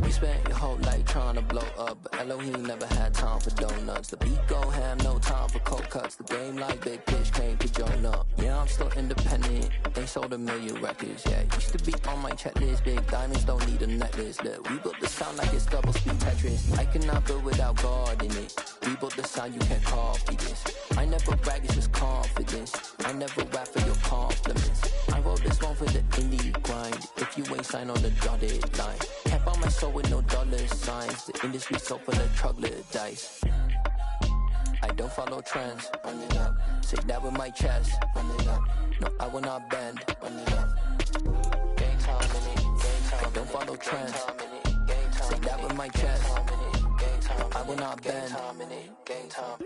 You spent your whole life trying to blow up, but Elohim never had time for donuts. The beat go ham, no time for cold cuts. The game like Big Fish came to Jonah. Yeah, I'm still independent, they sold 1 million records. Yeah, used to be on my checklist. Big diamonds don't need a necklace. Look, we built the sound like it's double speed Tetris. I cannot build without God in it. We built the sound, you can't copy this. I never brag, it's just confidence. I never rap for your compliments. I wrote this one for the indie grind. If you ain't signed on the dotted line, can't buy my soul with no dollar signs. The industry so full of troglodytes. I don't follow trends. Run it up. Say that with my chest. Run it up. No, I will not bend. Run it up. Gang time in it. Gang time. I don't follow trends. Say that with my chest. No, I will not bend. Gang time.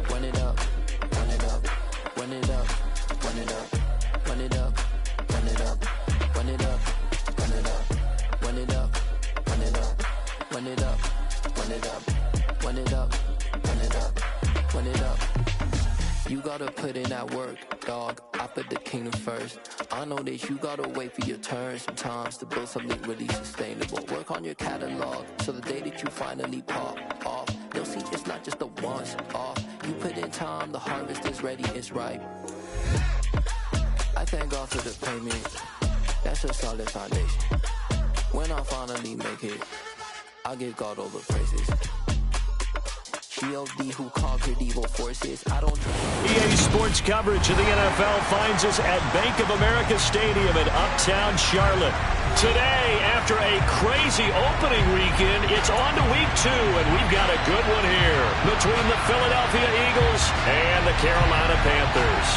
Run it up. Run it up. Run it up. Run it up. Run it up. Run it up. Run it up. Run it up. Run it up. Run it up. Run it up. Run it up. Run it up. Run it up. Run it up. You gotta put in that work, dog. I put the kingdom first. I know that you gotta wait for your turn sometimes to build something really sustainable. Work on your catalog so the day that you finally pop off, you'll see it's not just a once off. You put in time, the harvest is ready, it's ripe. I thank God for the payment. That's a solid foundation. When I finally make it, I'll give God all the praises. G.O.D. who conquered evil forces. I don't know. EA Sports coverage of the NFL finds us at Bank of America Stadium in Uptown Charlotte. Today, after a crazy opening weekend, it's on to week 2, and we've got a good one here between the Philadelphia Eagles and the Carolina Panthers.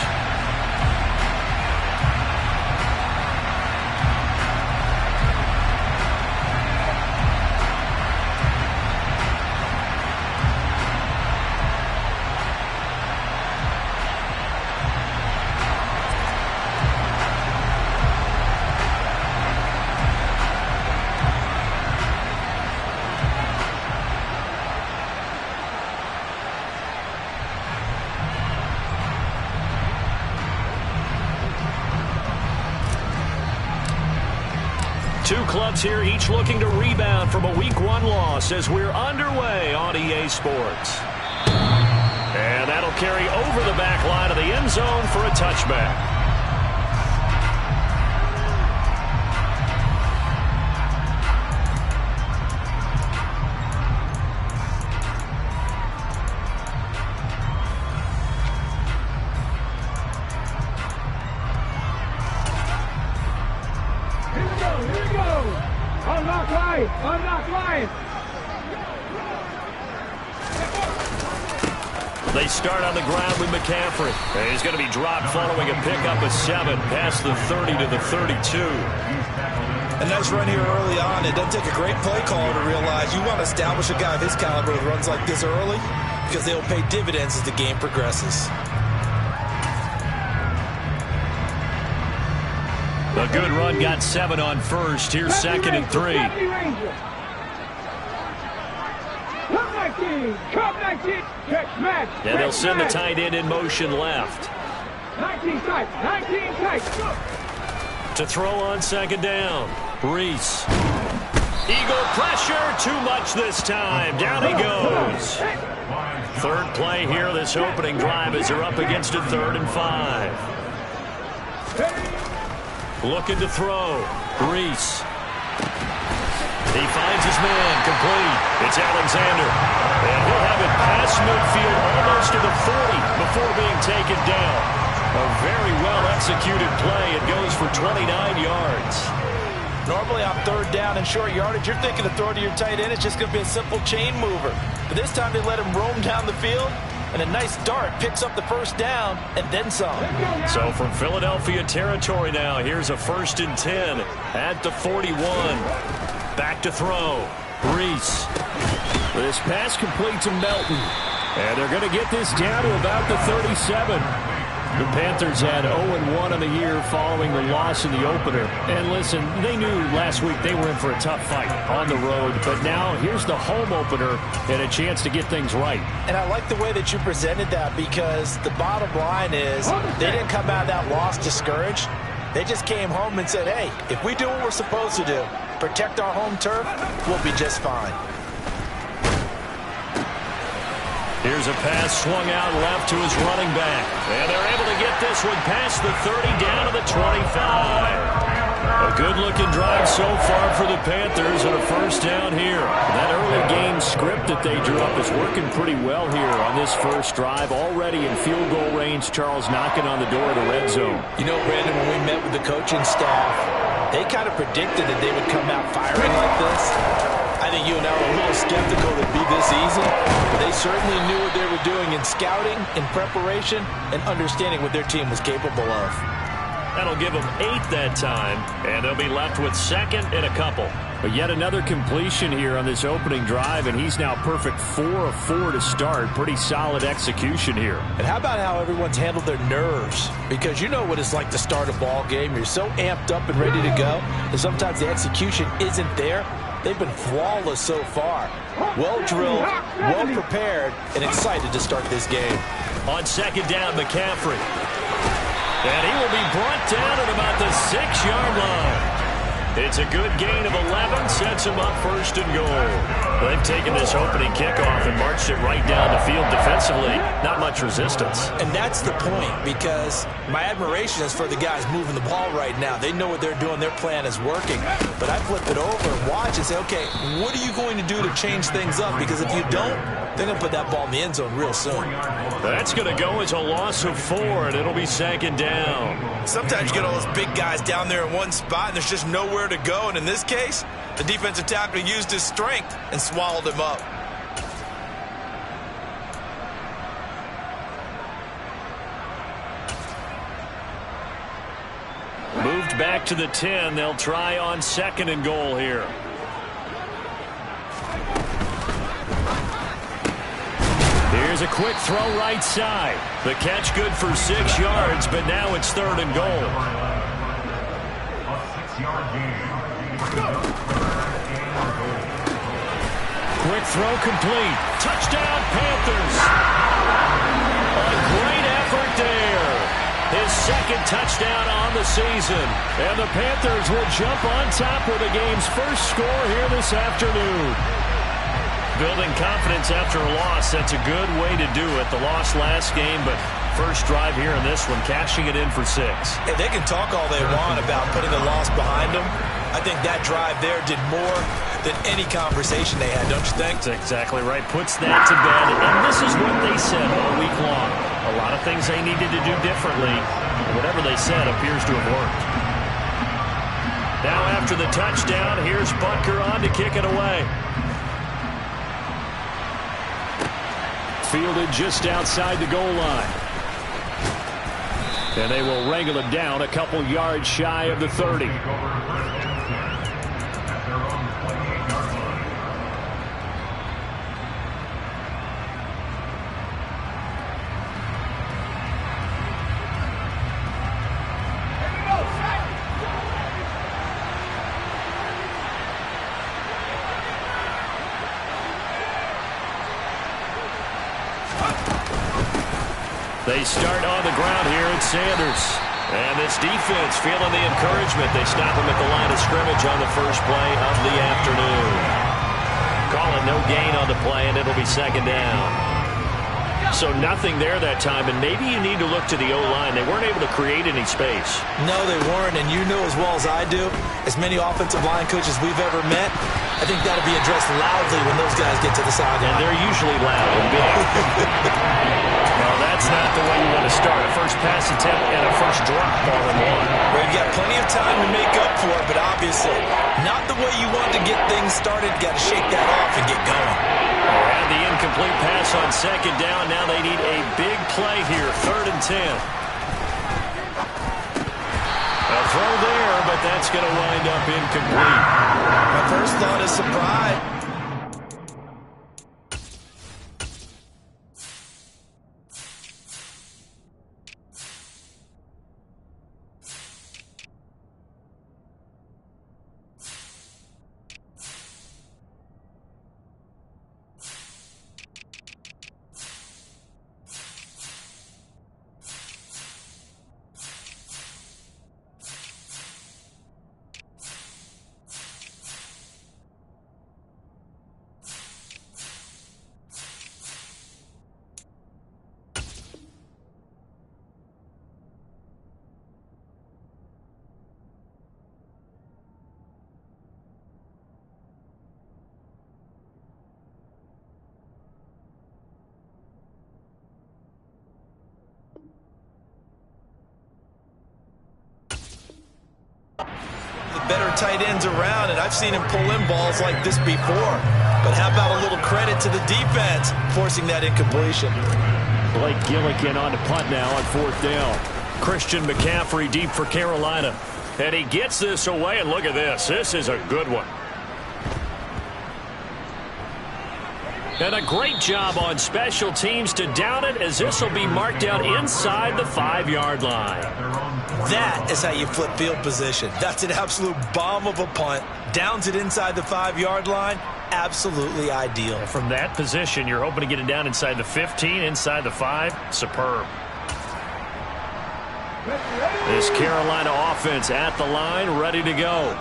Two clubs here, each looking to rebound from a Week 1 loss as we're underway on EA Sports. And that'll carry over the back line of the end zone for a touchback. They start on the ground with McCaffrey. He's going to be dropped following a pickup of 7 past the 30 to the 32. A nice run here early on. It doesn't take a great play caller to realize you want to establish a guy of his caliber with runs like this early because they'll pay dividends as the game progresses. A good run got 7 on first. Here's 2nd and 3. And they'll send the tight end in motion left. 19 tight. To throw on 2nd down. Reese. Eagle pressure. Too much this time. Down he goes. 3rd play here this opening drive as they're up against a 3rd and 5. Looking to throw. Reese. He finds his man, complete. It's Alexander. And he'll have it past midfield almost to the 40 before being taken down. A very well-executed play. It goes for 29 yards. Normally on 3rd down and short yardage, you're thinking to throw to your tight end. It's just going to be a simple chain mover. But this time they let him roam down the field. And a nice dart picks up the 1st down and then some. So from Philadelphia territory now, here's a 1st and 10 at the 41. Back to throw. Reese. This pass complete to Melton. And they're going to get this down to about the 37. The Panthers had 0-1 on the year following the loss in the opener. And listen, they knew last week they were in for a tough fight on the road. But now here's the home opener and a chance to get things right. And I like the way that you presented that because the bottom line is they didn't come out of that loss discouraged. They just came home and said, hey, if we do what we're supposed to do, protect our home turf, we'll be just fine. Here's a pass swung out left to his running back. And they're able to get this one past the 30 down to the 25. A good-looking drive so far for the Panthers and a first down here. That early game script that they drew up is working pretty well here on this first drive. Already in field goal range, Charles knocking on the door of the red zone. You know, Brandon, when we met with the coaching staff, they kind of predicted that they would come out firing like this. I think you and I were a little skeptical that it'd be this easy, but they certainly knew what they were doing in scouting, in preparation, and understanding what their team was capable of. That'll give them 8 that time, and they'll be left with second and a couple. But yet another completion here on this opening drive, and he's now perfect 4 of 4 to start. Pretty solid execution here. And how about how everyone's handled their nerves? Because you know what it's like to start a ball game. You're so amped up and ready to go, and sometimes the execution isn't there. They've been flawless so far. Well drilled, well prepared, and excited to start this game. On second down, McCaffrey. And he will be brought down at about the 6-yard line. It's a good gain of 11, sets him up first and goal. They've taken this opening kickoff and marched it right down the field defensively. Not much resistance. And that's the point, because my admiration is for the guys moving the ball right now. They know what they're doing. Their plan is working. But I flip it over and watch and say, okay, what are you going to do to change things up? Because if you don't, they're going to put that ball in the end zone real soon. That's going to go as a loss of 4, and it'll be second down. Sometimes you get all those big guys down there in one spot, and there's just nowhere to go. And in this case, the defensive tackle used his strength and swallowed him up. Moved back to the 10. They'll try on second and goal here. Here's a quick throw right side. The catch good for 6 yards, but now it's third and goal. Quick throw complete. Touchdown, Panthers. A great effort there. His second touchdown on the season. And the Panthers will jump on top with the game's first score here this afternoon. Building confidence after a loss, that's a good way to do it. The loss last game, but first drive here in this one, cashing it in for 6. And they can talk all they want about putting the loss behind them. I think that drive there did more than any conversation they had, don't you think? That's exactly right. Puts that to bed. And this is what they said all week long. A lot of things they needed to do differently. Whatever they said appears to have worked. Now after the touchdown, here's Butker on to kick it away. Fielded just outside the goal line. And they will wrangle it down a couple yards shy of the 30. They start on the ground here at Sanders. And this defense feeling the encouragement. They stop him at the line of scrimmage on the first play of the afternoon. Calling no gain on the play, and it'll be second down. So nothing there that time, and maybe you need to look to the O-line. They weren't able to create any space. No, they weren't, and you know as well as I do, as many offensive line coaches we've ever met, I think that'll be addressed loudly when those guys get to the sideline. And they're usually loud and big. No, that's not the way you want to start. A first pass attempt and a first drop all in one. Well, you've got plenty of time to make up for it, but obviously not the way you want to get things started. Got to shake that off and get going. And the incomplete pass on second down. Now they need a big play here. 3rd and 10. A throw there, but that's going to wind up incomplete. My first thought is surprise. better tight ends around, and I've seen him pull in balls like this before. But how about a little credit to the defense forcing that incompletion? Blake Gillikin on to punt now on 4th down. Christian McCaffrey deep for Carolina. And he gets this away, and look at this. This is a good one. And a great job on special teams to down it, as this will be marked out inside the 5-yard line. That is how you flip field position. That's an absolute bomb of a punt. Downs it inside the 5-yard line. Absolutely ideal. From that position, you're hoping to get it down inside the 15, inside the 5. Superb. This Carolina offense at the line, ready to go.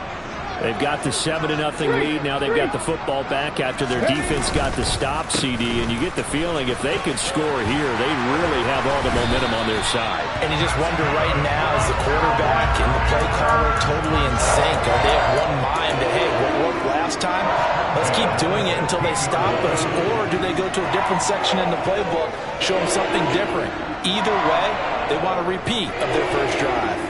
They've got the 7-0 lead. Now they've got the football back after their defense got the stop, CD. And you get the feeling if they could score here, they really have all the momentum on their side. And you just wonder right now, is the quarterback and the play caller totally in sync? Are they of one mind that, hey, what worked last time? Let's keep doing it until they stop us. Or do they go to a different section in the playbook, show them something different? Either way, they want a repeat of their first drive.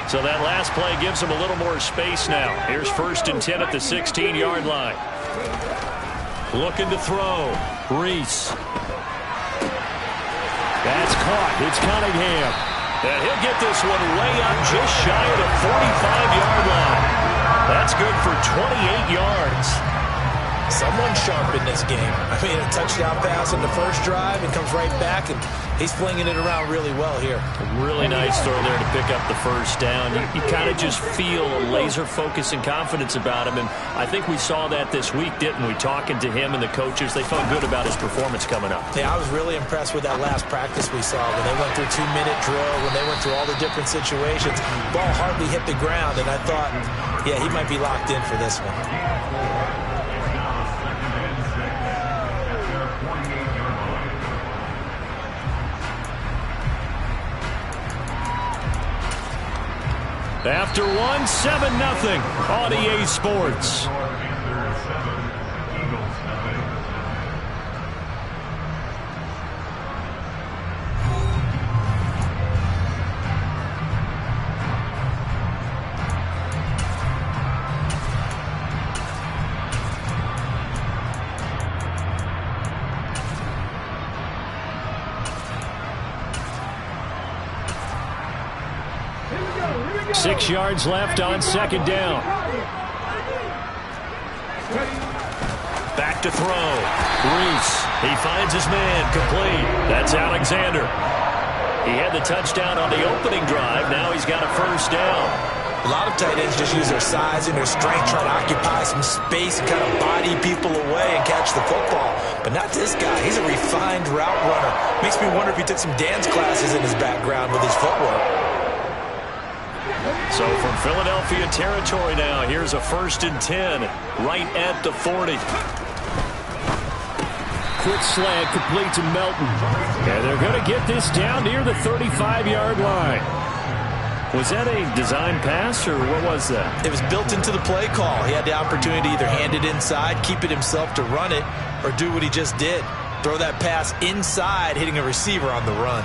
So that last play gives them a little more space now. Here's 1st and 10 at the 16-yard line. Looking to throw. Reese. That's caught. It's Cunningham. And he'll get this one way up just shy of the 45-yard line. That's good for 28 yards. Someone sharp in this game. I mean, a touchdown pass on the first drive and comes right back, and he's flinging it around really well here. A really nice throw there to pick up the first down. You kind of just feel a laser focus and confidence about him, and I think we saw that this week, didn't we? Talking to him and the coaches, they felt good about his performance coming up. Yeah, I was really impressed with that last practice we saw when they went through 2-minute drill, when they went through all the different situations. Ball hardly hit the ground, and I thought, yeah, he might be locked in for this one. After 7-0 on EA Sports. Here we go. 6 yards left on 2nd down. Back to throw. Reese. He finds his man. Complete. That's Alexander. He had the touchdown on the opening drive. Now he's got a first down. A lot of tight ends just use their size and their strength, try to occupy some space and kind of body people away and catch the football. But not this guy. He's a refined route runner. Makes me wonder if he took some dance classes in his background with his footwork. So from Philadelphia territory now, here's a 1st and 10 right at the 40. Quick slant complete to Melton. And they're going to get this down near the 35-yard line. Was that a design pass, or what was that? It was built into the play call. He had the opportunity to either hand it inside, keep it himself to run it, or do what he just did. Throw that pass inside, hitting a receiver on the run.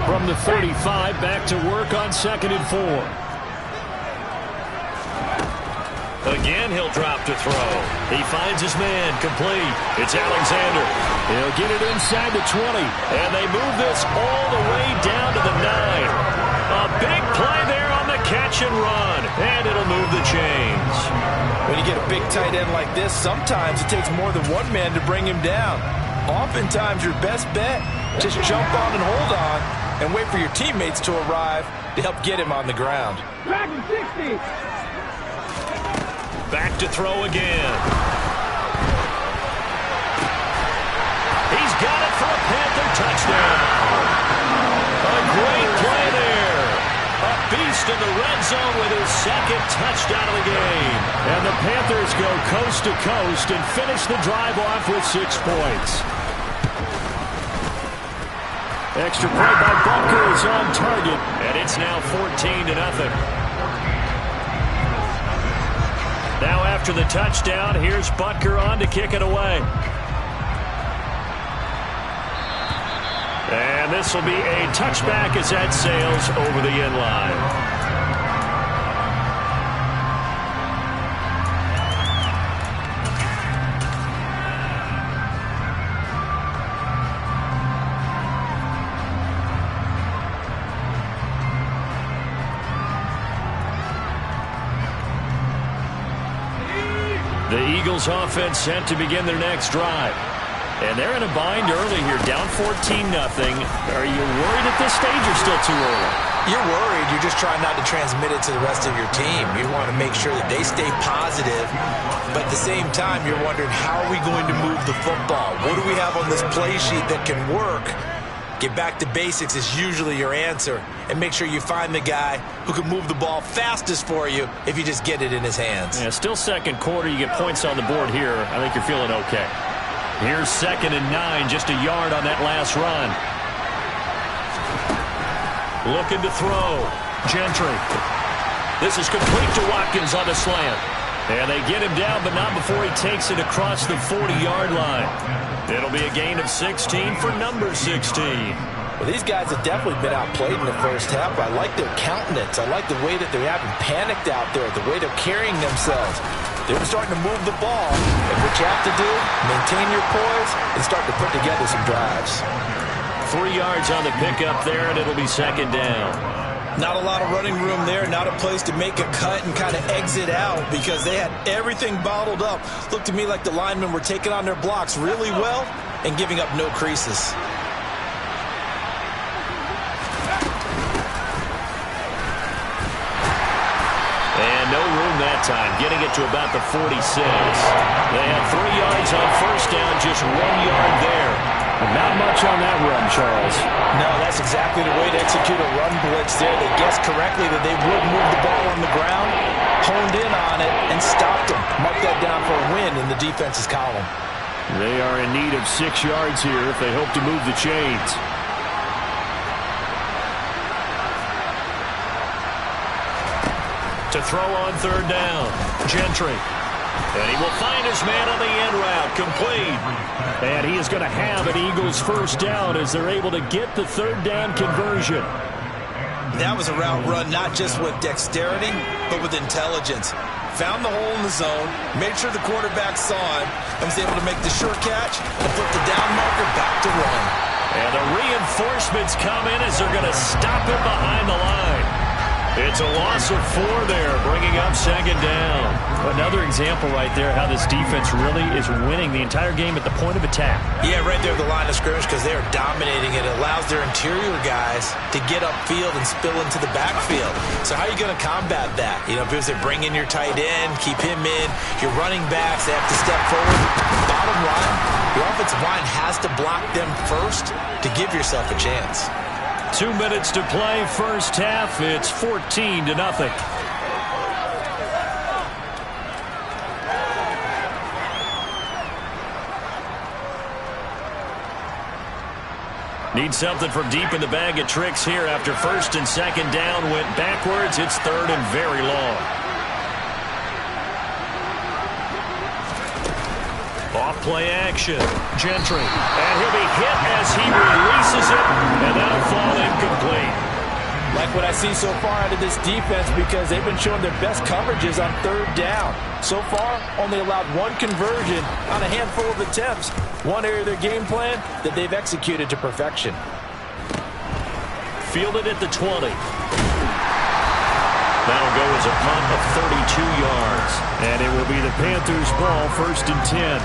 From the 35, back to work on 2nd and 4. Again, he'll drop to throw. He finds his man. Complete. It's Alexander. He'll get it inside the 20. And they move this all the way down to the 9. A big play there on the catch and run. And it'll move the chains. When you get a big tight end like this, sometimes it takes more than one man to bring him down. Oftentimes, your best bet, just jump on and hold on and wait for your teammates to arrive to help get him on the ground. Back to 60. Back to throw again. He's got it for a Panther touchdown. A great play there. A beast in the red zone with his 2nd touchdown of the game. And the Panthers go coast to coast and finish the drive off with 6 points. Extra point by Bunker is on target, and it's now 14-0. After the touchdown, here's Butker on to kick it away. And this will be a touchback as that sails over the end line. The Eagles offense set to begin their next drive. And they're in a bind early here, down 14-0. Are you worried at this stage or still too early? You're worried. You're just trying not to transmit it to the rest of your team. You want to make sure that they stay positive. But at the same time, you're wondering, how are we going to move the football? What do we have on this play sheet that can work? Get back to basics is usually your answer. And make sure you find the guy who can move the ball fastest for you if you just get it in his hands. Yeah, still second quarter. You get points on the board here. I think you're feeling okay. Here's 2nd and 9, just a yard on that last run. Looking to throw. Gentry. This is complete to Watkins on the slant. And they get him down, but not before he takes it across the 40-yard line. It'll be a gain of 16 for number 16. Well, these guys have definitely been outplayed in the first half. I like their countenance. I like the way that they haven't panicked out there, the way they're carrying themselves. They're starting to move the ball. And what you have to do, maintain your poise and start to put together some drives. 3 yards on the pickup there, and it'll be 2nd down. Not a lot of running room there, not a place to make a cut and kind of exit out because they had everything bottled up. Looked to me like the linemen were taking on their blocks really well and giving up no creases. And no room that time, getting it to about the 46. They have 3 yards on first down, just 1 yard there. Not much on that run, Charles. No, that's exactly the way to execute a run blitz there. They guessed correctly that they would move the ball on the ground, honed in on it, and stopped them. Mark that down for a win in the defense's column. They are in need of 6 yards here if they hope to move the chains. To throw on 3rd down, Gentry. And he will find his man on the end route, complete. And he is going to have an Eagles first down as they're able to get the 3rd down conversion. That was a route run not just with dexterity, but with intelligence. Found the hole in the zone, made sure the quarterback saw him, and was able to make the sure catch and flip the down marker back to run. And the reinforcements come in as they're going to stop him behind the line. It's a loss of 4 there, bringing up 2nd down. Another example right there how this defense really is winning the entire game at the point of attack. Yeah, right there at the line of scrimmage because they are dominating it. It allows their interior guys to get upfield and spill into the backfield. So how are you going to combat that? You know, because they bring in your tight end, keep him in, your running backs, they have to step forward. Bottom line, your offensive line has to block them first to give yourself a chance. 2 minutes to play, first half. It's 14-0. Need something from deep in the bag of tricks here after 1st and 2nd down. Went backwards. It's 3rd and very long. Off play action. Gentry. And he'll be hit as he releases it. And that'll fall incomplete. Like what I see so far out of this defense because they've been showing their best coverages on 3rd down. So far, only allowed 1 conversion on a handful of attempts. One area of their game plan that they've executed to perfection. Fielded at the 20. That'll go as a punt of 32 yards. And it will be the Panthers' ball, 1st and 10.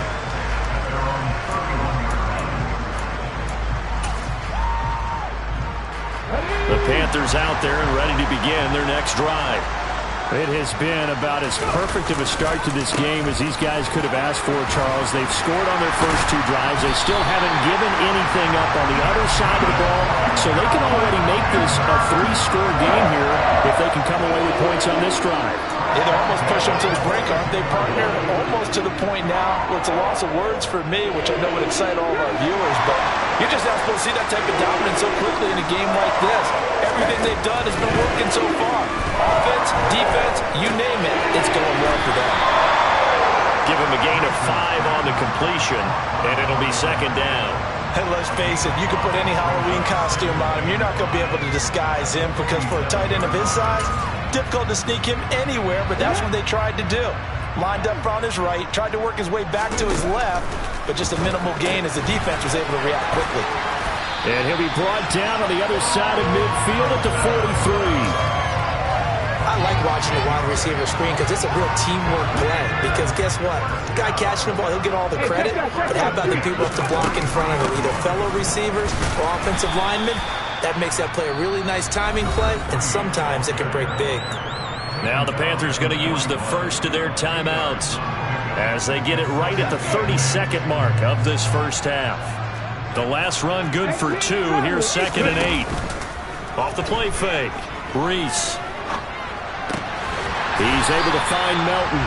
The Panthers out there and ready to begin their next drive. It has been about as perfect of a start to this game as these guys could have asked for, Charles. They've scored on their first 2 drives. They still haven't given anything up on the other side of the ball, so they can already make this a 3-score game here if they can come away with points on this drive. Yeah, they're almost pushing them to the brink, aren't they, partner? Almost to the point now. Well, it's a loss of words for me, which I know would excite all of our viewers, but you're just not supposed to see that type of dominance so quickly in a game like this. Everything they've done has been working so far. Offense, defense, you name it, it's going well for them. give him a gain of 5 on the completion, and it'll be second down. And let's face it, you can put any Halloween costume on him. You're not going to be able to disguise him because for a tight end of his size, difficult to sneak him anywhere, but that's what they tried to do. Lined up on his right, tried to work his way back to his left, but just a minimal gain as the defense was able to react quickly. And he'll be brought down on the other side of midfield at the 43. I like watching the wide receiver screen because it's a real teamwork play. Because guess what? The guy catching the ball, he'll get all the credit. But how about the people have to block in front of him, either fellow receivers or offensive linemen? That makes that play a really nice timing play, and sometimes it can break big. Now the Panthers going to use the first of their timeouts as they get it right at the 32nd mark of this first half. The last run good for 2. Here's 2nd and 8. Off the play fake. Reese. He's able to find Melton.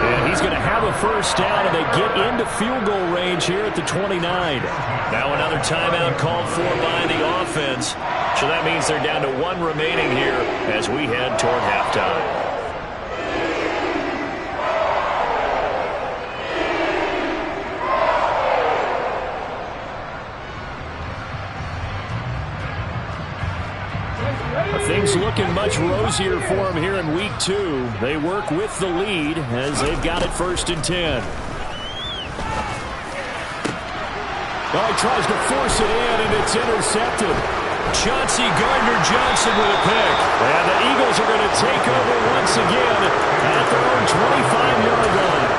And he's going to have a first down, and they get into field goal range here at the 29. Now another timeout called for by the offense. So that means they're down to 1 remaining here as we head toward halftime. Things looking much rosier for them here in week 2. They work with the lead as they've got it 1st and 10. Oh, he tries to force it in, and it's intercepted. Chauncey Gardner-Johnson with a pick. And the Eagles are going to take over once again at their own 25-yard line.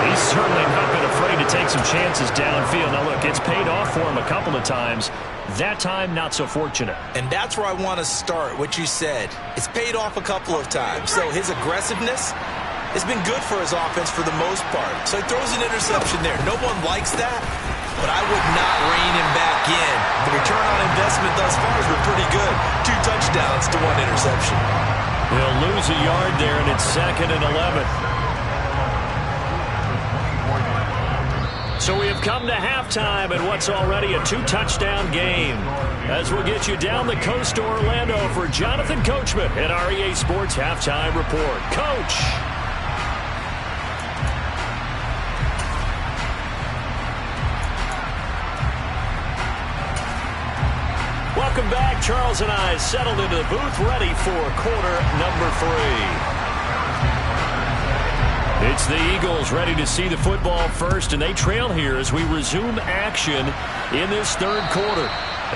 He's certainly not been afraid to take some chances downfield. Now, look, it's paid off for him a couple of times. That time, not so fortunate. And that's where I want to start, what you said. It's paid off a couple of times. So his aggressiveness has been good for his offense for the most part. So he throws an interception there. No one likes that, but I would not rein him back in. The return on investment thus far has been pretty good. 2 touchdowns to 1 interception. He'll lose a yard there, and it's 2nd and 11. So we have come to halftime in what's already a 2-touchdown game. As we'll get you down the coast to Orlando for Jonathan Coachman at our EA Sports Halftime Report. Coach! Welcome back. Charles and I settled into the booth, ready for quarter number 3. It's the Eagles ready to see the football first, and they trail here as we resume action in this 3rd quarter.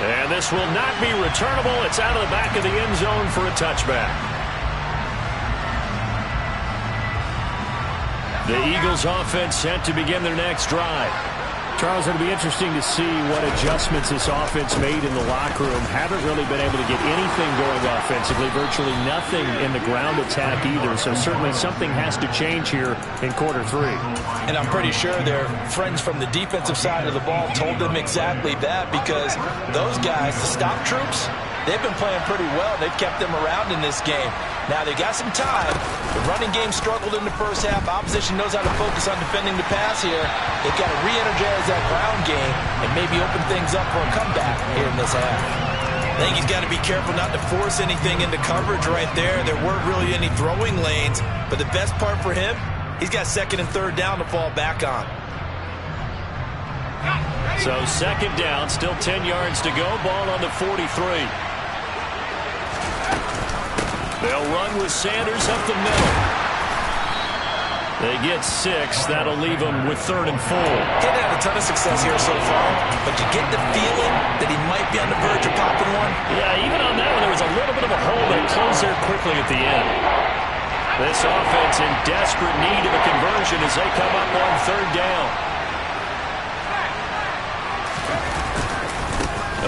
And this will not be returnable. It's out of the back of the end zone for a touchback. The Eagles offense set to begin their next drive. Charles, it'll be interesting to see what adjustments this offense made in the locker room. Haven't really been able to get anything going offensively, virtually nothing in the ground attack either. So certainly something has to change here in quarter 3. And I'm pretty sure their friends from the defensive side of the ball told them exactly that, because those guys, the stop troops, they've been playing pretty well. They've kept them around in this game. Now, they got some time. The running game struggled in the first half. Opposition knows how to focus on defending the pass here. They've got to re-energize that ground game and maybe open things up for a comeback here in this half. I think he's got to be careful not to force anything into coverage right there. There weren't really any throwing lanes. But the best part for him, he's got 2nd and 3rd down to fall back on. So 2nd down, still 10 yards to go. Ball on the 43. They'll run with Sanders up the middle. They get 6. That'll leave them with 3rd and 4. Getting had a ton of success here so far, but you get the feeling that he might be on the verge of popping one. Yeah, even on that one, there was a little bit of a hole, but it closed there quickly at the end. This offense in desperate need of a conversion as they come up on 3rd down.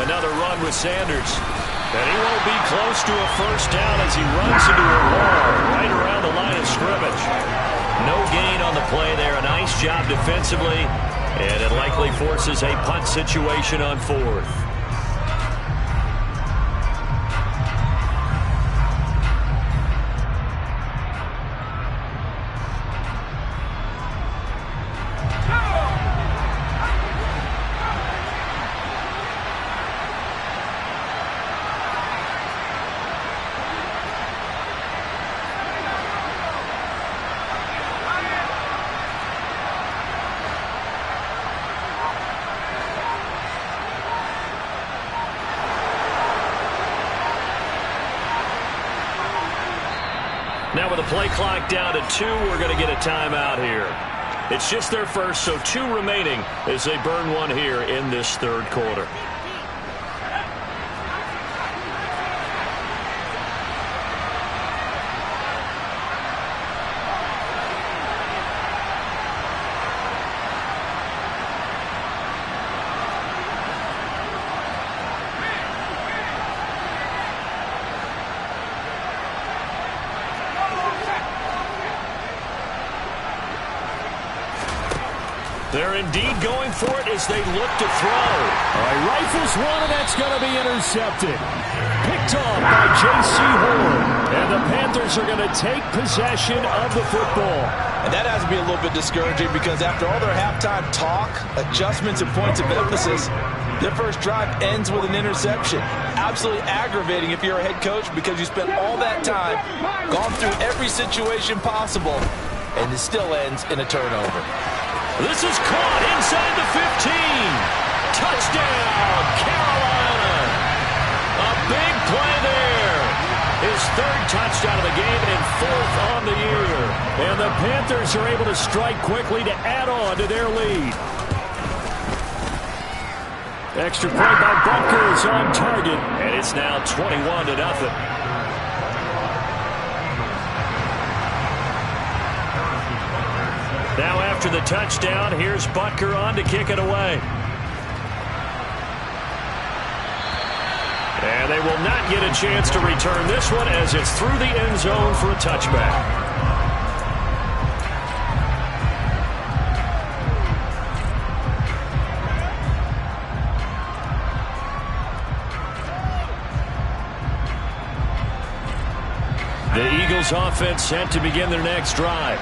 Another run with Sanders. And he won't be close to a first down as he runs into a wall right around the line of scrimmage. No gain on the play there. A nice job defensively. And it likely forces a punt situation on 4th. Now with the play clock down to 2, we're going to get a timeout here. It's just their first, so 2 remaining as they burn one here in this third quarter. They're indeed going for it as they look to throw. All right, rifles one, and that's going to be intercepted. Picked off by J.C. Horn. And the Panthers are going to take possession of the football. And that has to be a little bit discouraging because after all their halftime talk, adjustments, and points of emphasis, their first drive ends with an interception. Absolutely aggravating if you're a head coach because you spent all that time, gone through every situation possible, and it still ends in a turnover. This is caught inside the 15. Touchdown, Carolina. A big play there. His third touchdown of the game and 4th on the year. And the Panthers are able to strike quickly to add on to their lead. Extra play by Butker is on target. And it's now 21-0. Now after the touchdown, here's Butker on to kick it away. And they will not get a chance to return this one as it's through the end zone for a touchback. The Eagles offense set to begin their next drive.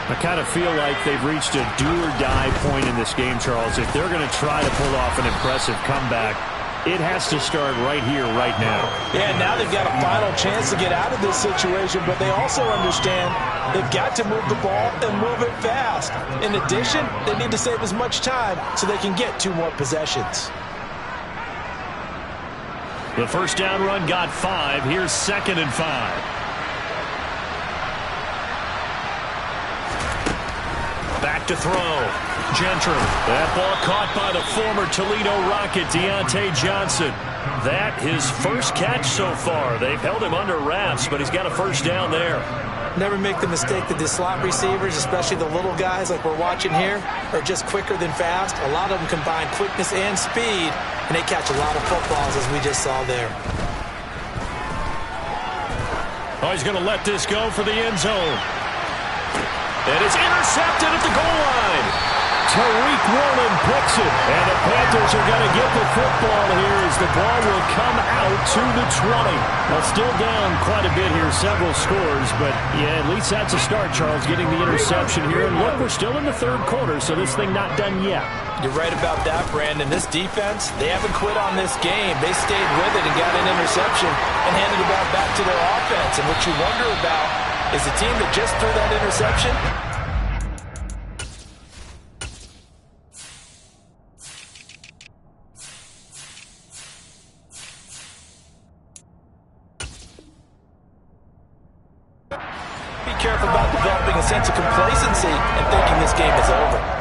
I kind of feel like they've reached a do-or-die point in this game, Charles. If they're going to try to pull off an impressive comeback, it has to start right here, right now. Yeah, now they've got a final chance to get out of this situation, but they also understand they've got to move the ball and move it fast. In addition, they need to save as much time so they can get 2 more possessions. The first down run got 5. Here's 2nd and 5. Back to throw. Gentry. That ball caught by the former Toledo Rocket, Deontay Johnson. That his first catch so far. They've held him under wraps, but he's got a first down there. Never make the mistake that the slot receivers, especially the little guys like we're watching here, are just quicker than fast. A lot of them combine quickness and speed, and they catch a lot of footballs, as we just saw there. Oh, he's going to let this go for the end zone. It is intercepted at the goal line. Tariq Woolen picks it. And the Panthers are going to get the football here as the ball will come out to the 20. Well, still down quite a bit here, several scores. But, yeah, at least that's a start, Charles, getting the interception here. And, look, we're still in the third quarter, so this thing not done yet. You're right about that, Brandon. This defense, they haven't quit on this game. They stayed with it and got an interception and handed the ball back to their offense. And what you wonder about is the team that just threw that interception. Be careful about developing a sense of complacency and thinking this game is over.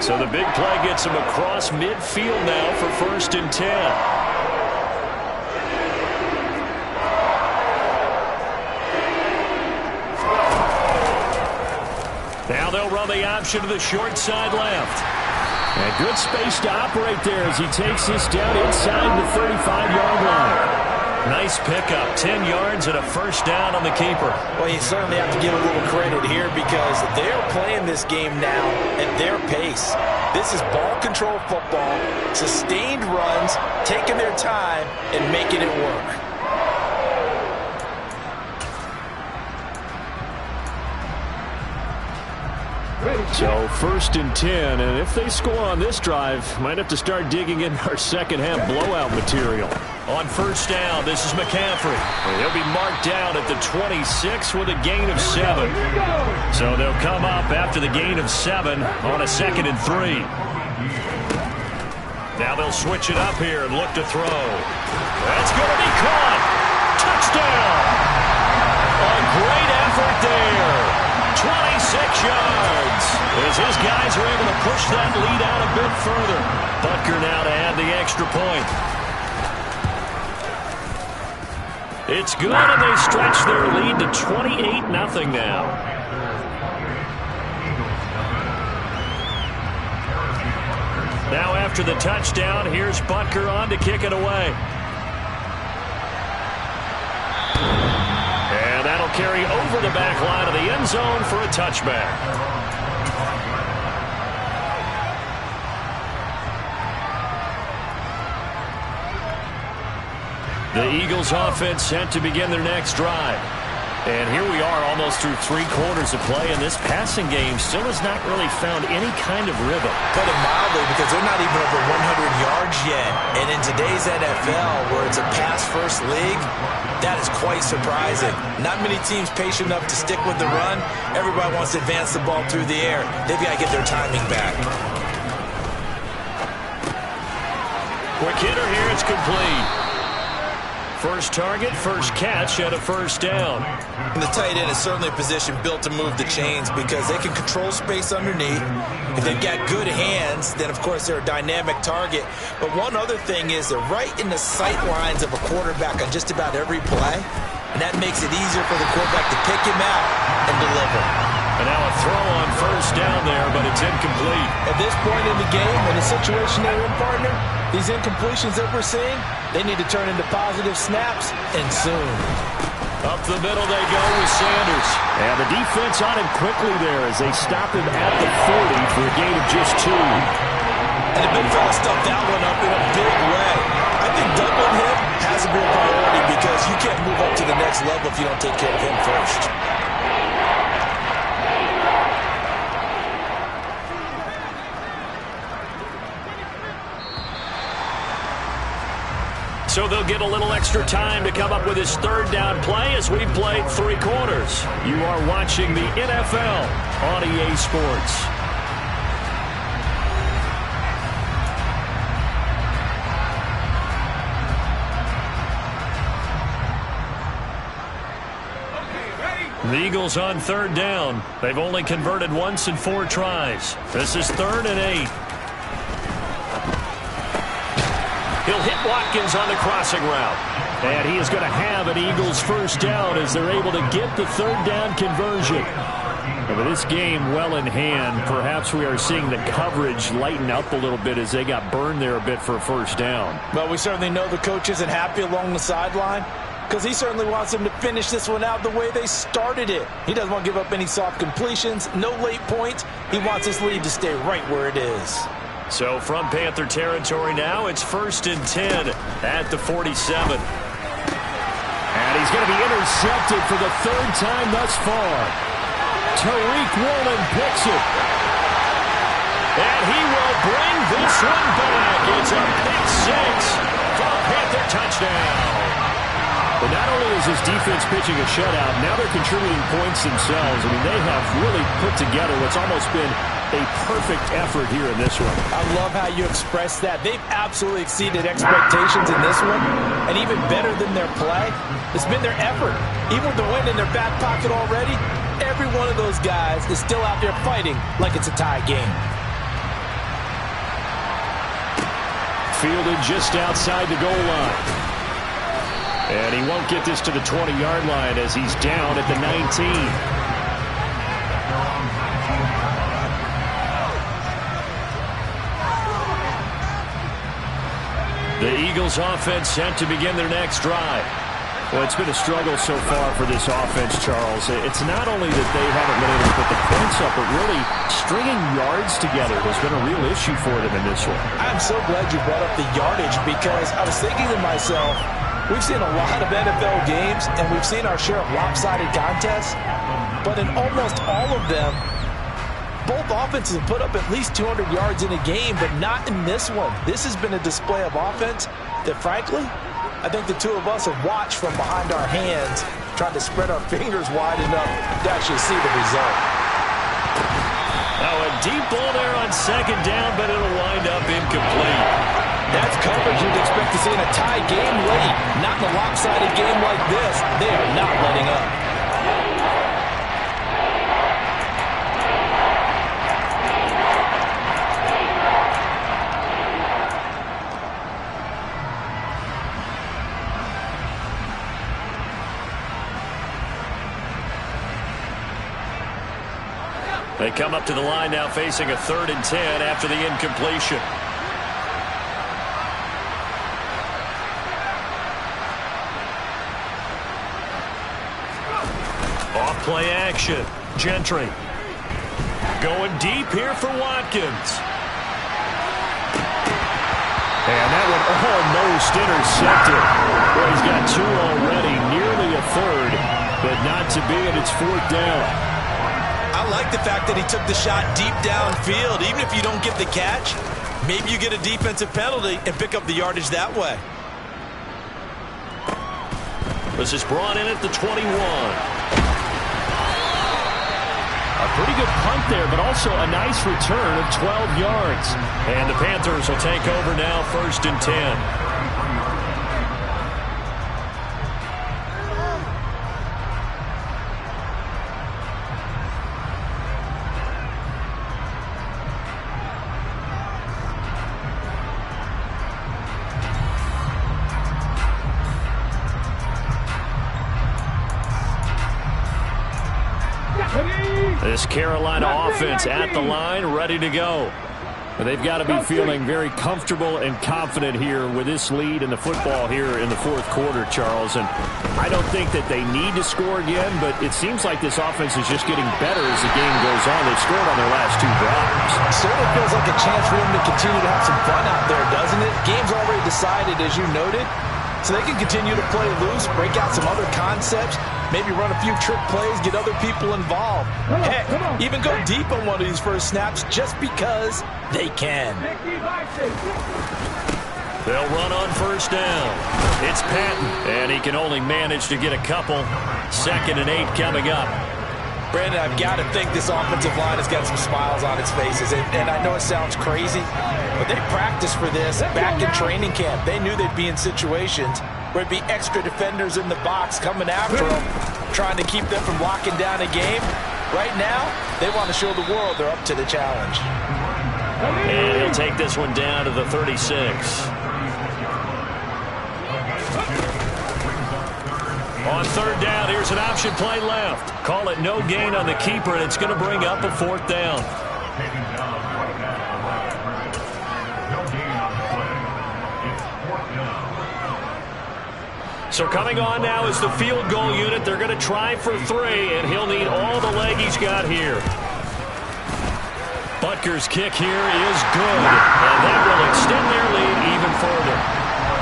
So the big play gets him across midfield now for 1st and 10. Now they'll run the option to the short side left. And good space to operate there as he takes this down inside the 35-yard line. Nice pickup, 10 yards and a first down on the keeper. Well, you certainly have to give a little credit here because they're playing this game now at their pace. This is ball control football, sustained runs, taking their time and making it work. So 1st and 10, and if they score on this drive, might have to start digging in our second half blowout material. On first down, this is McCaffrey. He'll be marked down at the 26 with a gain of 7. So they'll come up after the gain of 7 on a 2nd and 3. Now they'll switch it up here and look to throw. That's going to be caught. Touchdown. A great effort there. 26 yards. As his guys are able to push that lead out a bit further. Butker now to add the extra point. It's good, and they stretch their lead to 28-0 now. Now after the touchdown, here's Butker on to kick it away. And that'll carry over the back line of the end zone for a touchback. The Eagles offense set to begin their next drive. And here we are almost through 3 quarters of play, and this passing game still has not really found any kind of rhythm. Put it mildly, because they're not even over 100 yards yet. And in today's NFL, where it's a pass-first league, that is quite surprising. Not many teams patient enough to stick with the run. Everybody wants to advance the ball through the air. They've got to get their timing back. Quick hitter here, it's complete. First target, first catch, and a first down. And the tight end is certainly a position built to move the chains because they can control space underneath. If they've got good hands, then of course they're a dynamic target. But one other thing is they're right in the sight lines of a quarterback on just about every play. And that makes it easier for the quarterback to pick him out and deliver. And now a throw on first down there, but it's incomplete. At this point in the game, in the situation they're in, partner, these incompletions that we're seeing, they need to turn into positive snaps, and soon. Up the middle they go with Sanders. And the defense on him quickly there as they stop him at the 40 for a gain of just 2. And the big fella stuffed that one up in a big way. I think doubling him has to be a priority because you can't move up to the next level if you don't take care of him first. So they'll get a little extra time to come up with his third down play as we've played 3 quarters. You are watching the NFL on EA Sports. The Eagles on third down. They've only converted once in 4 tries. This is 3rd and 8. He'll hit Watkins on the crossing route. And he is going to have an Eagles first down as they're able to get the third down conversion. And with this game well in hand, perhaps we are seeing the coverage lighten up a little bit as they got burned there a bit for a first down. Well, we certainly know the coach isn't happy along the sideline because he certainly wants them to finish this one out the way they started it. He doesn't want to give up any soft completions, no late points. He wants this lead to stay right where it is. So from Panther territory now, it's 1st and 10 at the 47. And he's going to be intercepted for the 3rd time thus far. Tariq Woolen picks it. And he will bring this one back. It's a pick 6 for a Panther touchdown. But not only is his defense pitching a shutout, now they're contributing points themselves. I mean, they have really put together what's almost been a perfect effort here in this one. I love how you express that. They've absolutely exceeded expectations in this one, and even better than their play, it's been their effort. Even with the win in their back pocket already, every one of those guys is still out there fighting like it's a tie game. Fielded just outside the goal line. And he won't get this to the 20-yard line as he's down at the 19. The Eagles offense set to begin their next drive. Well, it's been a struggle so far for this offense, Charles. It's not only that they haven't been able to put the points up, but really stringing yards together has been a real issue for them in this one. I'm so glad you brought up the yardage because I was thinking to myself, we've seen a lot of NFL games, and we've seen our share of lopsided contests, but in almost all of them, both offenses have put up at least 200 yards in a game, but not in this one. This has been a display of offense that, frankly, I think the two of us have watched from behind our hands, trying to spread our fingers wide enough to actually see the result. Now a deep ball there on second down, but it'll wind up incomplete. That's coverage you'd expect to see in a tie game late. Not in a lopsided game like this. They are not letting up. They come up to the line now facing a 3rd and 10 after the incompletion. Off play action. Gentry. Going deep here for Watkins. And that one almost intercepted. Well, he's got 2 already, nearly a 3rd, but not to be, and it's 4th down. I like the fact that he took the shot deep downfield. Even if you don't get the catch, maybe you get a defensive penalty and pick up the yardage that way. This is brought in at the 21. A pretty good punt there, but also a nice return of 12 yards. And the Panthers will take over now, 1st and 10. This Carolina offense at the line, ready to go. They've got to be feeling very comfortable and confident here with this lead in the football here in the 4th quarter, Charles. And I don't think that they need to score again, but it seems like this offense is just getting better as the game goes on. They've scored on their last 2 drives. It certainly feels like a chance for them to continue to have some fun out there, doesn't it? Game's already decided, as you noted. So they can continue to play loose, break out some other concepts, maybe run a few trick plays, get other people involved. Heck, even go deep on one of these first snaps just because they can. They'll run on 1st down. It's Patton, and he can only manage to get a couple. 2nd and 8 coming up. Brandon, I've got to think this offensive line has got some smiles on its faces. And I know it sounds crazy, but they practiced for this back in training camp. They knew they'd be in situations where it'd be extra defenders in the box coming after them, trying to keep them from locking down a game. Right now, they want to show the world they're up to the challenge. And he'll take this one down to the 36. On 3rd down, here's an option play left. Call it no gain on the keeper, and it's going to bring up a 4th down. So coming on now is the field goal unit. They're going to try for 3, and he'll need all the leg he's got here. Butker's kick here is good, and that will extend their lead even further.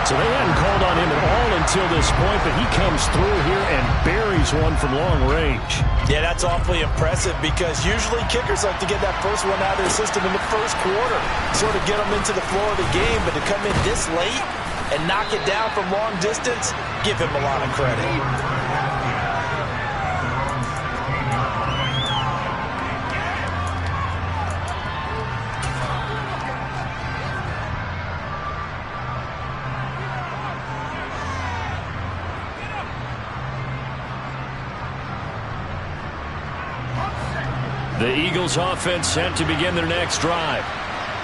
So they hadn't called on him at all until this point, but he comes through here and buries one from long range. Yeah, that's awfully impressive because usually kickers like to get that first one out of their system in the 1st quarter, sort of get them into the flow of the game, but to come in this late and knock it down from long distance, give him a lot of credit. The Eagles offense set to begin their next drive.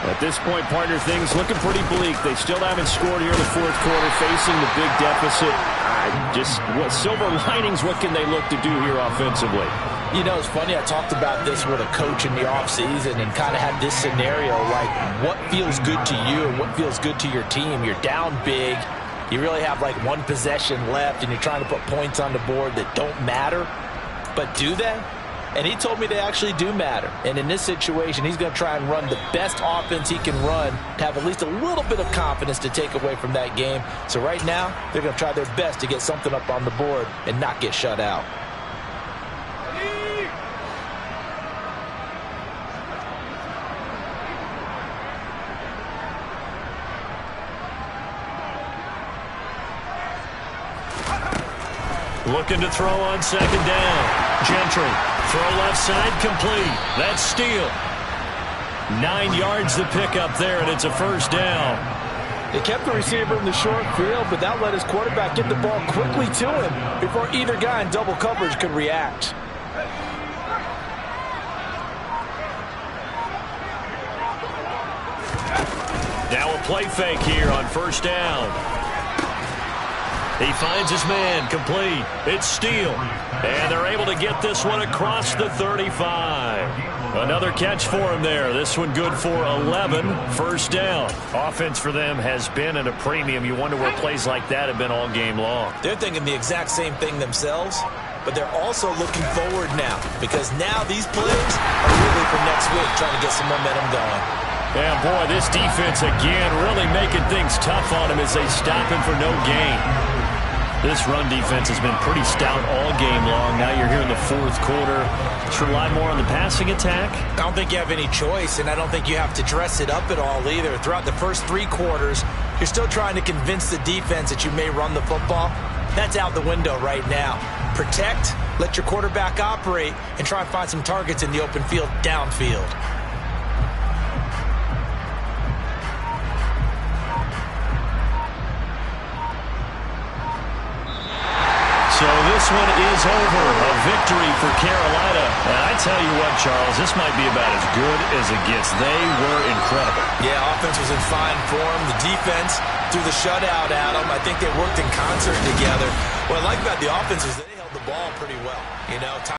At this point, partner, things looking pretty bleak. They still haven't scored here in the 4th quarter, facing the big deficit. What silver linings, what can they look to do here offensively? You know, it's funny, I talked about this with a coach in the offseason and kind of had this scenario, like what feels good to you and what feels good to your team. You're down big. You really have like 1 possession left, and you're trying to put points on the board that don't matter. But do they? And he told me they actually do matter. And in this situation, he's going to try and run the best offense he can run to have at least a little bit of confidence to take away from that game. So right now, they're going to try their best to get something up on the board and not get shut out. Looking to throw on 2nd down. Gentry. Throw left side complete. That's Steele. 9 yards to pick up there, and it's a first down. They kept the receiver in the short field, but that let his quarterback get the ball quickly to him before either guy in double coverage could react. Now a play fake here on first down. He finds his man, complete. It's Steele. And they're able to get this one across the 35. Another catch for him there. This one good for 11. First down. Offense for them has been at a premium. You wonder where plays like that have been all game long. They're thinking the exact same thing themselves, but they're also looking forward now, because now these plays are really for next week, trying to get some momentum going. Yeah, boy, this defense again really making things tough on him as they stop him for no gain. This run defense has been pretty stout all game long. Now you're here in the fourth quarter. Let's rely more on the passing attack. I don't think you have any choice, and I don't think you have to dress it up at all either. Throughout the first 3 quarters, you're still trying to convince the defense that you may run the football. That's out the window right now. Protect, let your quarterback operate, and try and find some targets in the open field downfield. So this one is over. A victory for Carolina. And I tell you what, Charles, this might be about as good as it gets. They were incredible. Yeah, offense was in fine form. The defense threw the shutout at them. I think they worked in concert together. What I like about the offense is they held the ball pretty well. You know,